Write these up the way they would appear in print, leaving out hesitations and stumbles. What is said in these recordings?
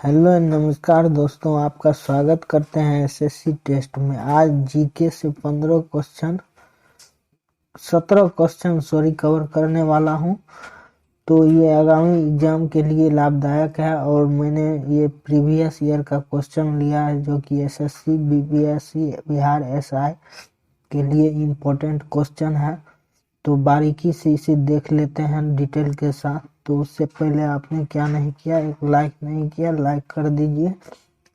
Hello नमस्कार दोस्तों, आपका स्वागत करते हैं एसएससी टेस्ट में। आज जीके से 17 क्वेश्चन कवर करने वाला हूं। तो ये आगामी एग्जाम के लिए लाभदायक है और मैंने ये प्रीवियस ईयर का क्वेश्चन लिया है जो कि एसएससी बीपीएससी बिहार एसआई के लिए इम्पोर्टेंट क्वेश्चन है। तो बारीकी से इसे देख लेते हैं डिटेल के साथ। तो उससे पहले आपने क्या नहीं किया, एक लाइक नहीं किया, लाइक कर दीजिए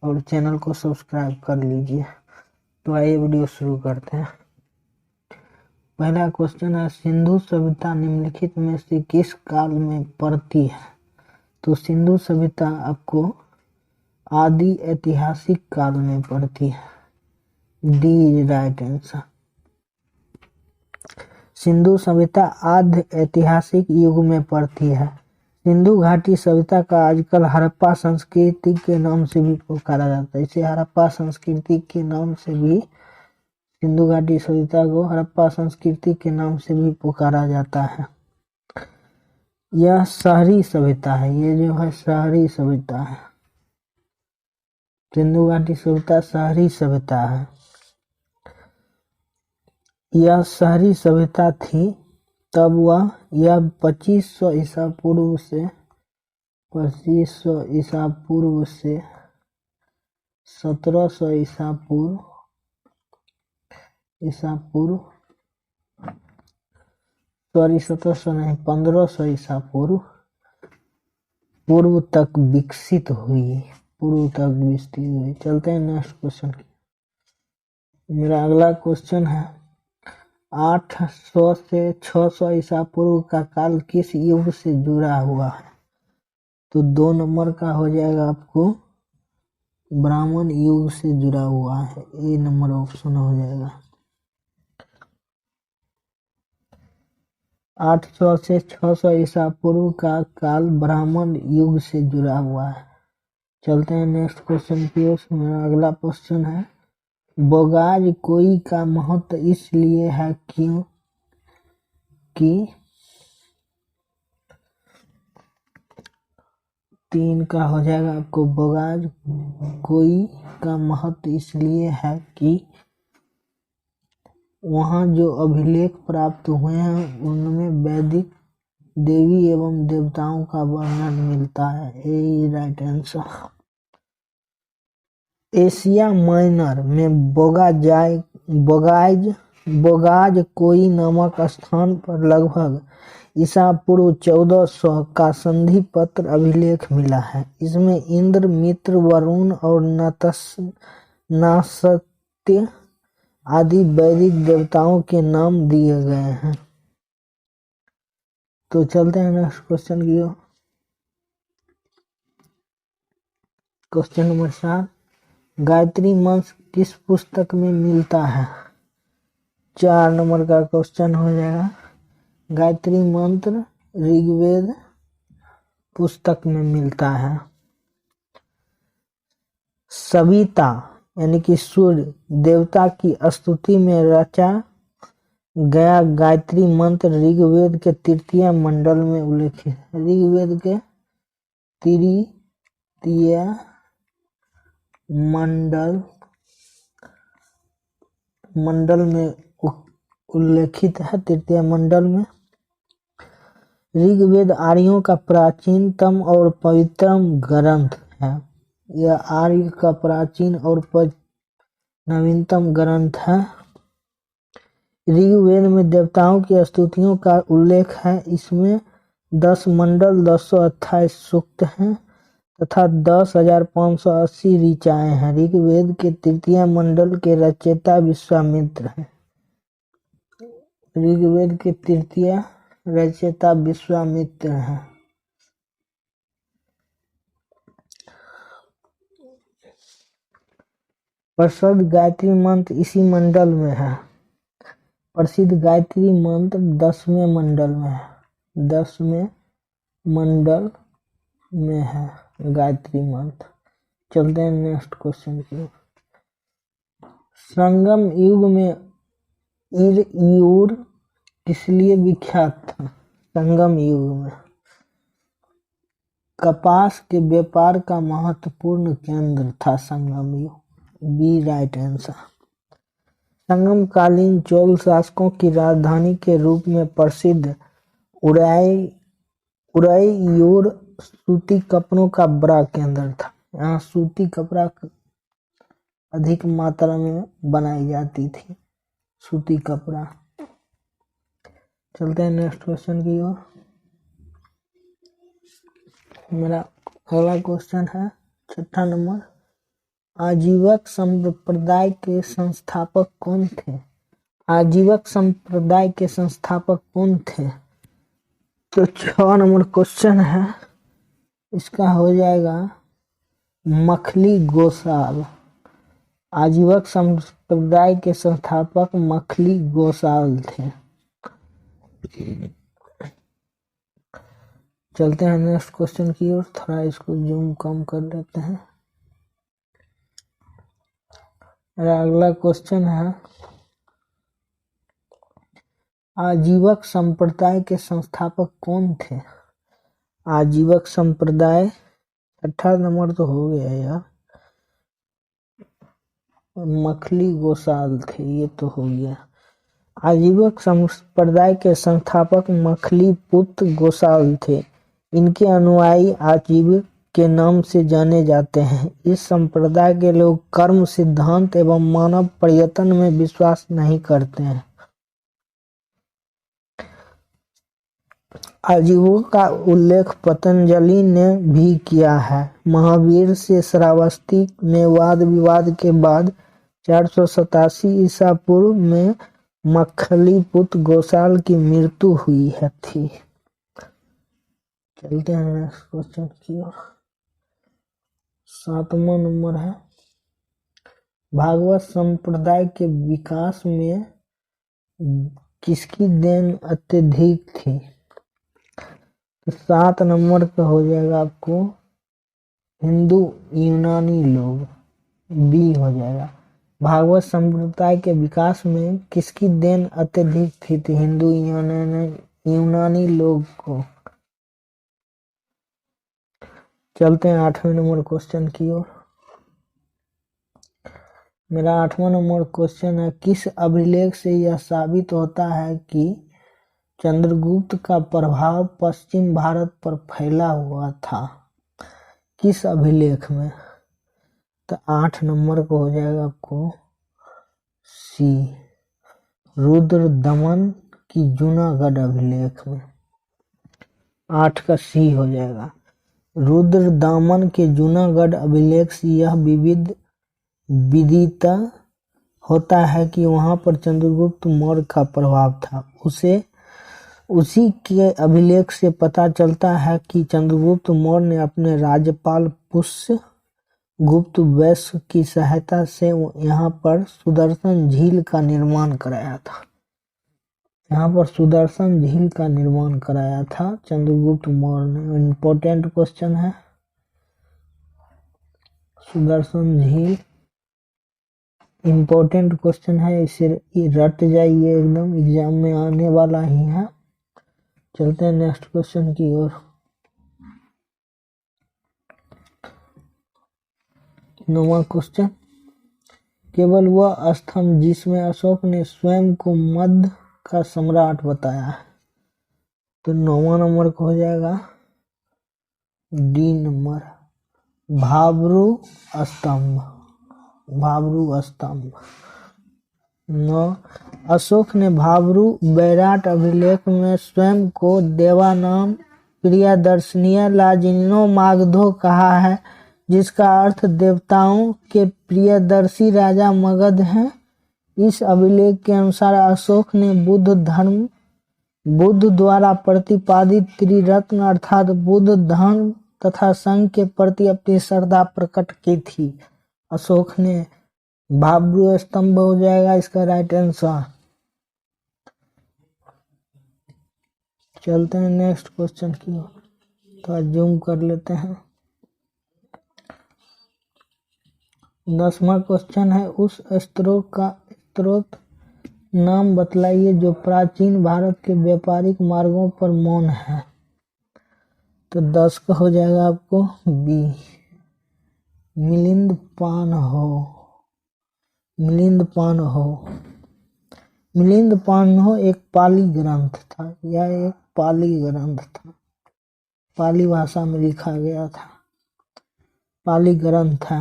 और चैनल को सब्सक्राइब कर लीजिए। तो आइए वीडियो शुरू करते हैं। पहला क्वेश्चन है, सिंधु सभ्यता निम्नलिखित में से किस काल में पड़ती है? तो सिंधु सभ्यता आपको आदि ऐतिहासिक काल में पड़ती है। D is right answer. Sindhu सभ्यता आद्य ऐतिहासिक युग में पड़ती है। सिंधु घाटी सभ्यता का आजकल हड़प्पा संस्कृति के नाम से भी पुकारा जाता है। इसे हड़प्पा संस्कृति के नाम से भी, सिंधु घाटी सभ्यता को हड़प्पा संस्कृति के नाम से भी पुकारा जाता है। यह शहरी सभ्यता है, ये जो है शहरी सभ्यता है। सिंधु घाटी सभ्यता शहरी सभ्यता है। यह शहरी सभ्यता थी तब यह 2500 ईसा पूर्व से 1700 ईसा पूर्व 1700 नहीं 1500 ईसा पूर्व तक विकसित हुई। चलते हैं नेक्स्ट क्वेश्चन की। मेरा अगला क्वेश्चन है, 800 से 600 ईसा पूर्व का काल किस युग से जुड़ा हुआ है? तो 2 नंबर का हो जाएगा आपको ब्राह्मण युग से जुड़ा हुआ है। ए नंबर ऑप्शन हो जाएगा। 800 से 600 ईसा पूर्व का काल ब्राह्मण युग से जुड़ा हुआ है। चलते हैं नेक्स्ट क्वेश्चन की ओर। मेरा अगला क्वेश्चन है, बोगाज कोई का महत्व इसलिए है क्योंकि 3 का हो जाएगा आपको, बोगाज कोई का महत्व इसलिए है कि वहाँ जो अभिलेख प्राप्त हुए हैं उनमें वैदिक देवी एवं देवताओं का वर्णन मिलता है। ए राइट आंसर। एशिया माइनर में बोगाज कोई नामक स्थान पर लगभग ईसा पूर्व 1400 का संधि पत्र अभिलेख मिला है। इसमें इंद्र, मित्र, वरुण और नासत्य आदि वैदिक देवताओं के नाम दिए गए हैं। तो चलते हैं नेक्स्ट क्वेश्चन की ओर। क्वेश्चन नंबर 7, गायत्री मंत्र किस पुस्तक में मिलता है? 4 नंबर का क्वेश्चन हो जाएगा। गायत्री मंत्र ऋग्वेद पुस्तक में मिलता है। सविता यानी कि सूर्य देवता की स्तुति में रचा गया गायत्री मंत्र ऋग्वेद के 3य मंडल में उल्लेखित है। ऋग्वेद के 3य मंडल में उल्लेखित है। 3य मंडल में ऋग्वेद आर्यों का प्राचीनतम और पवित्रतम ग्रंथ है। यह आर्य का प्राचीन और नवीनतम ग्रंथ है। ऋग्वेद में देवताओं की स्तुतियों का उल्लेख है। इसमें 10 मंडल 228 सूक्त हैं तथा 10,580 ऋचाएं हैं। ऋग्वेद के 3य मंडल के रचयिता विश्वामित्र हैं। ऋग्वेद के 3य रचयिता विश्वामित्र हैं। प्रसिद्ध गायत्री मंत्र इसी मंडल में है। प्रसिद्ध गायत्री मंत्र 10वें मंडल में है। 10वें मंडल में है गायत्री मंत्र। चलते हैं नेक्स्ट क्वेश्चन की। संगम युग में इर किस लिए विख्यात था? संगम युग में कपास के व्यापार का महत्वपूर्ण केंद्र था Sangam. B right answer. Sangam कालीन चोल शासकों की राजधानी के रूप में प्रसिद्ध उरैयूर सूती कपड़ों का बड़ा केंद्र था। यहाँ सूती कपड़ा अधिक मात्रा में बनाई जाती थी, सूती कपड़ा। चलते हैं नेक्स्ट क्वेश्चन की ओर। मेरा अगला क्वेश्चन है 6 नंबर। आजीवक संप्रदाय के संस्थापक कौन थे? आजीवक संप्रदाय के संस्थापक कौन थे? तो 6 नंबर क्वेश्चन है, इसका हो जाएगा मखली गोसाल। आजीवक संप्रदाय के संस्थापक मखली गोसाल थे। चलते हैं नेक्स्ट क्वेश्चन की ओर। थोड़ा इसको जूम कम कर लेते हैं। मेरा अगला क्वेश्चन है, आजीवक संप्रदाय के संस्थापक कौन थे? आजीवक संप्रदाय 6 नंबर तो हो गया यार, मखली गोसाल थे, ये तो हो गया। आजीवक संप्रदाय के संस्थापक मखली पुत्र गोसाल थे। इनके अनुयायी आजीवक के नाम से जाने जाते हैं। इस संप्रदाय के लोग कर्म सिद्धांत एवं मानव प्रयत्न में विश्वास नहीं करते हैं। आजीवों का उल्लेख पतंजलि ने भी किया है। महावीर से श्रावस्ती में वाद विवाद के बाद 487 ईसा पूर्व में मखली पुत्र गोसाल की मृत्यु हुई थी। चलते हैं नेक्स्ट क्वेश्चन की ओर। 7वां नंबर है, भागवत संप्रदाय के विकास में किसकी देन अत्यधिक थी? तो 7 नंबर का हो जाएगा आपको हिंदू यूनानी लोग, बी हो जाएगा। भागवत संप्रदाय के विकास में किसकी देन अत्यधिक थी? तो हिंदू यूनानी लोग को। चलते हैं 8वें नंबर क्वेश्चन की ओर। मेरा 8वां नंबर क्वेश्चन है, किस अभिलेख से यह साबित होता है कि चंद्रगुप्त का प्रभाव पश्चिम भारत पर फैला हुआ था? किस अभिलेख में? तो 8 नंबर को हो जाएगा आपको सी, रुद्रदमन की जूनागढ़ अभिलेख में। 8 का सी हो जाएगा। रुद्रदामन के जूनागढ़ अभिलेख से यह विदित होता है कि वहां पर चंद्रगुप्त मौर्य का प्रभाव था। उसी के अभिलेख से पता चलता है कि चंद्रगुप्त मौर्य ने अपने राज्यपाल पुष्य गुप्त वैश्य की सहायता से यहाँ पर सुदर्शन झील का निर्माण कराया था। यहाँ पर सुदर्शन झील का निर्माण कराया था चंद्रगुप्त मौर्य ने। इम्पोर्टेंट क्वेश्चन है, सुदर्शन झील इम्पोर्टेंट क्वेश्चन है, इसे रट जाइए, एकदम एग्जाम में आने वाला ही है। चलते हैं नेक्स्ट क्वेश्चन की ओर। 9वां क्वेश्चन, केवल वह स्तंभ जिसमें अशोक ने स्वयं को मध्य का सम्राट बताया है। तो 9वां नंबर को हो जाएगा डी नंबर, भाब्रू स्तंभ। भाब्रू स्तंभ। 9, अशोक ने भाब्रू बैराट अभिलेख में स्वयं को देवानाम प्रियदर्शनीय लाजिनो मागधो कहा है, जिसका अर्थ देवताओं के प्रियदर्शी राजा मगध हैं। इस अभिलेख के अनुसार अशोक ने बुद्ध द्वारा प्रतिपादित त्रिरत्न अर्थात बुद्ध, धर्म तथा संघ के प्रति अपनी श्रद्धा प्रकट की थी। अशोक ने भाब्रू स्तंभ हो जाएगा इसका राइट आंसर। चलते हैं नेक्स्ट क्वेश्चन की ओर, तो जूम कर लेते हैं। 10वां क्वेश्चन है, उस स्रोत नाम बतलाइए जो प्राचीन भारत के व्यापारिक मार्गों पर मौन है। तो 10 का हो जाएगा आपको बी। मिलिंद पानहो। मिलिंद पानहो। मिलिंद पानहो एक पाली ग्रंथ था। यह एक पाली ग्रंथ था, पाली भाषा में लिखा गया था। पाली ग्रंथ था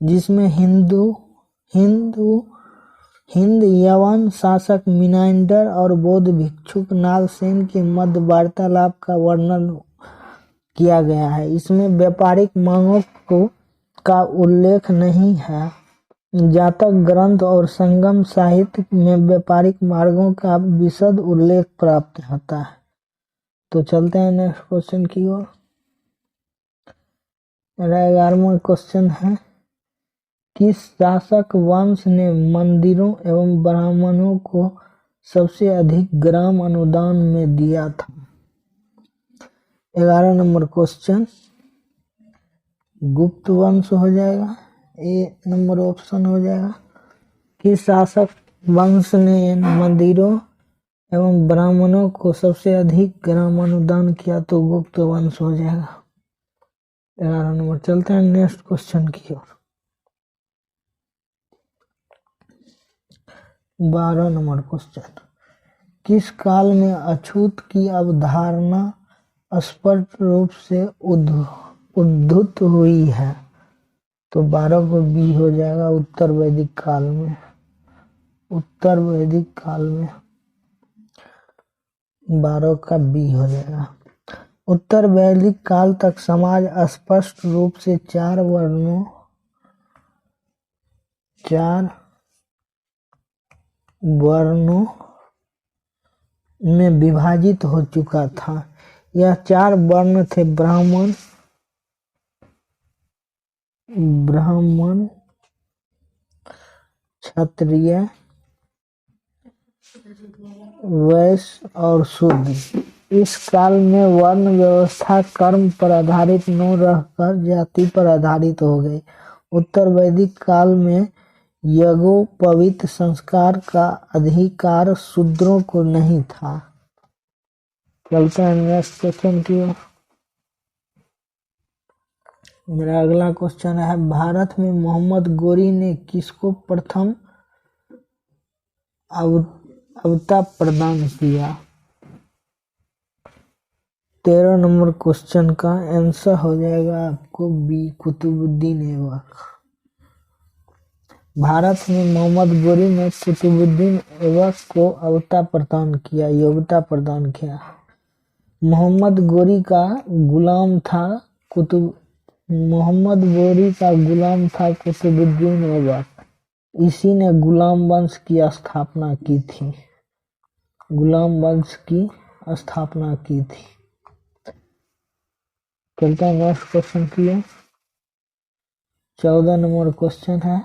जिसमें हिंद यवन शासक मिनांडर और बौद्ध भिक्षुक नागसेन के मध्य वार्तालाप का वर्णन किया गया है। इसमें व्यापारिक मांगों का उल्लेख नहीं है। जातक ग्रंथ और संगम साहित्य में व्यापारिक मार्गों का विशद उल्लेख प्राप्त होता है। तो चलते हैं नेक्स्ट क्वेश्चन की ओर। मेरा 11वां क्वेश्चन है, किस शासक वंश ने मंदिरों एवं ब्राह्मणों को सबसे अधिक ग्राम अनुदान में दिया था? 11 नंबर क्वेश्चन गुप्त वंश हो जाएगा। ए नंबर ऑप्शन हो जाएगा। किस शासक वंश ने मंदिरों एवं ब्राह्मणों को सबसे अधिक ग्राम अनुदान किया? तो गुप्त वंश हो जाएगा 11 नंबर। चलते हैं नेक्स्ट क्वेश्चन की ओर। 12 नंबर क्वेश्चन, किस काल में अछूत की अवधारणा स्पष्ट रूप से उद्धृत हुई है? तो 12 को बी हो जाएगा। उत्तर वैदिक काल में। उत्तर वैदिक काल में 12 का बी हो जाएगा। उत्तर वैदिक काल तक समाज स्पष्ट रूप से चार वर्णों में विभाजित हो चुका था। यह चार वर्ण थे ब्राह्मण, क्षत्रिय, वैश्य और शूद्र। इस काल में वर्ण व्यवस्था कर्म पर आधारित न रहकर जाति पर आधारित हो गई। उत्तर वैदिक काल में यज्ञोपवीत संस्कार का अधिकार शूद्रों को नहीं था। चलते हैं नेक्स्ट क्वेश्चन की ओर। मेरा अगला क्वेश्चन है, भारत में मोहम्मद गोरी ने किसको प्रथम अवता प्रदान किया? 13 नंबर क्वेश्चन का आंसर हो जाएगा आपको बी, कुतुबुद्दीन ऐबक। भारत में मोहम्मद गोरी ने कुतुबुद्दीन ऐबक को अवता प्रदान किया, योग्यता प्रदान किया। मोहम्मद गोरी का गुलाम था कुतुबुद्दीन ऐबक। इसी ने गुलाम वंश की स्थापना की थी। चलते हैं नेक्स्ट क्वेश्चन की। 14 नंबर क्वेश्चन है,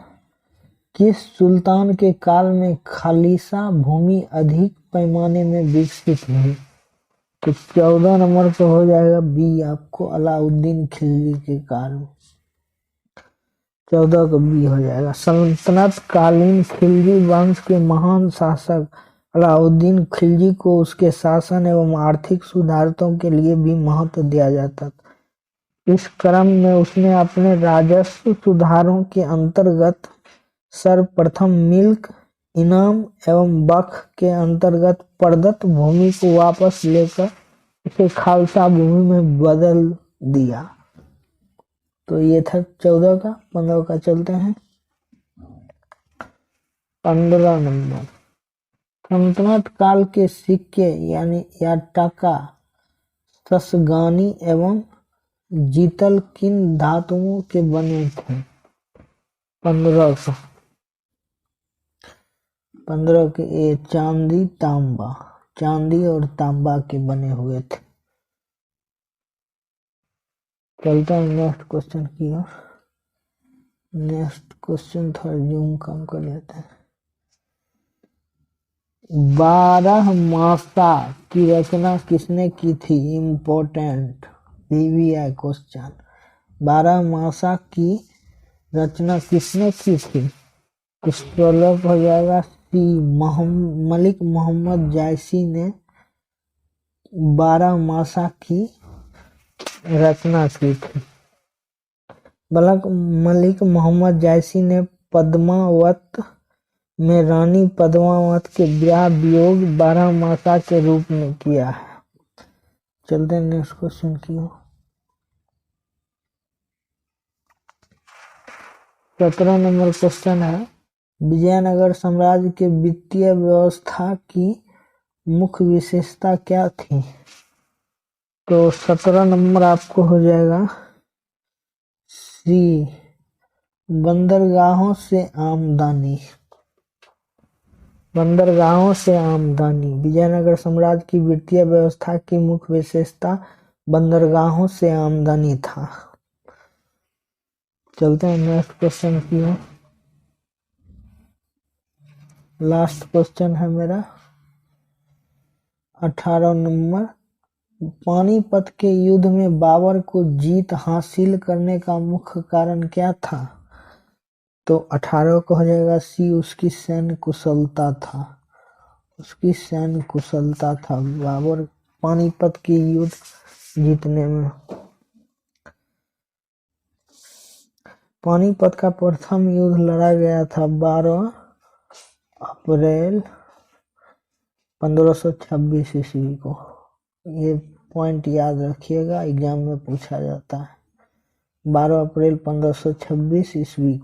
किस सुल्तान के काल में खालिसा भूमि अधिक पैमाने में विकसित हुई? तो 14 नंबर पे हो जाएगा बी आपको, अलाउद्दीन खिलजी के काल। 14 का बी हो जाएगा। सल्तनत कालीन खिलजी वंश के महान शासक अलाउद्दीन खिलजी को उसके शासन एवं आर्थिक सुधारों के लिए भी महत्व दिया जाता था। इस क्रम में उसने अपने राजस्व सुधारों के अंतर्गत सर्वप्रथम मिल्क इनाम एवं वक्फ के अंतर्गत प्रदत्त भूमि को वापस लेकर उसे खालसा भूमि में बदल दिया। तो ये था 14 का। 15 का चलते हैं। 15 नंबर, सल्तनत काल के सिक्के या टका ससगानी एवं जीतल किन धातुओं के बने थे? 15 के ए चांदी और तांबा के बने हुए थे। चलते हैं नेक्स्ट क्वेश्चन की ओर। नेक्स्ट क्वेश्चन थोड़ा जूम कम कर लेते हैं। 12मासा की रचना किसने की थी? Important VVI question. 12मासा की रचना किसने की थी? स्टोलप हो जाएगा सी, मलिक मोहम्मद जायसी ने 12मासा की रचना की थी। मलिक मोहम्मद जायसी ने पद्मावत में रानी पद्मावत के ब्याह वियोग बारहमासा के रूप में किया है। चलते हैं नेक्स्ट क्वेश्चन की ओर। 17 नंबर क्वेश्चन है, विजयनगर साम्राज्य के वित्तीय व्यवस्था की मुख्य विशेषता क्या थी? तो 17 नंबर आपको हो जाएगा सी, बंदरगाहों से आमदनी। बंदरगाहों से आमदनी। विजयनगर साम्राज्य की वित्तीय व्यवस्था की मुख्य विशेषता बंदरगाहों से आमदनी था। चलते हैं नेक्स्ट क्वेश्चन की ओर। लास्ट क्वेश्चन है मेरा 18 नंबर, पानीपत के युद्ध में बाबर को जीत हासिल करने का मुख्य कारण क्या था? तो 18 को हो जाएगा सी, उसकी सैन्य कुशलता था। उसकी सैन्य कुशलता था बाबर पानीपत की युद्ध जीतने में। पानीपत का प्रथम युद्ध लड़ा गया था 12 अप्रैल 1526 ईस्वी को। ये पॉइंट याद रखिएगा, एग्जाम में पूछा जाता है। 12 अप्रैल 1526 ईस्वी को